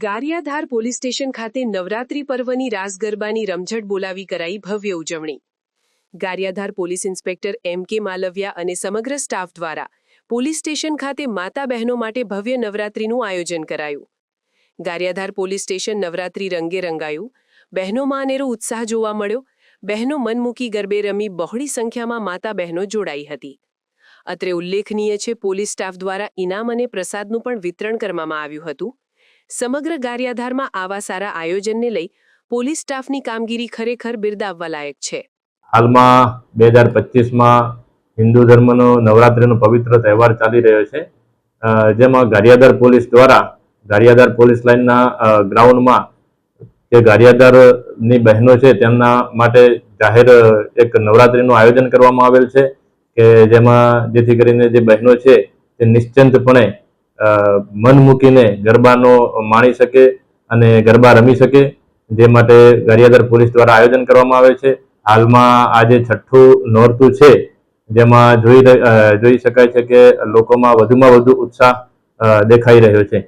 Gariadhar police station ખાતે નવરાત્રી પર્વની રાસ ગરબાની રમઝટ બોલાવી કરાઈ ભવ્ય ઉજવણી। Gariadhar police inspector M.K. Malviya અને સમગ્ર સ્ટાફ દ્વારા પોલીસ સ્ટેશન ખાતે માતા બહેનો માટે ભવ્ય નવરાત્રીનું આયોજન કરાયું। ગારિયાધાર પોલીસ સ્ટેશન નવરાત્રી રંગે રંગાયું। બહેનોમાં અનેરો ઉત્સાહ જોવા મળ્યો। બહેનો મન મૂકી ગરબે રમી બહોળી સંખ્યામાં માતા બહેનો જોડાઈ હતી। અત્રે ઉલ્લેખનીય છે, પોલીસ સ્ટાફ દ્વારા ઇનામ અને પ્રસાદનું પણ વિતરણ કરવામાં આવ્યું હતું। સમગ્ર ગારિયાધારમાં આવા સારા આયોજનને લઈ પોલીસ સ્ટાફની કામગીરી ખરેખર બિરદાવવા લાયક છે। હાલમાં 2025માં હિન્દુ ધર્મનો નવરાત્રિનો પવિત્ર તહેવાર ચાલી રહ્યો છે, જેમાં ગારિયાધાર પોલીસ દ્વારા ગારિયાધાર પોલીસ લાઇનના ગ્રાઉન્ડમાં જે ગારિયાધારની બહેનો છે તેમના માટે જાહેર એક નવરાત્રિનું આયોજન કરવામાં આવેલ છે કે જેમાં જેથી કરીને જે બહેનો છે તે નિશ્ચિંતપણે મન મૂકીને ગરબાનો માણી શકે અને ગરબા રમી શકે, જે માટે ગારિયાધાર પોલીસ દ્વારા આયોજન કરવામાં આવે છે। હાલમાં આજે છઠ્ઠું નોરતું છે, જેમાં જોઈ શકાય છે કે લોકોમાં વધુમાં વધુ ઉત્સાહ દેખાઈ રહ્યો છે।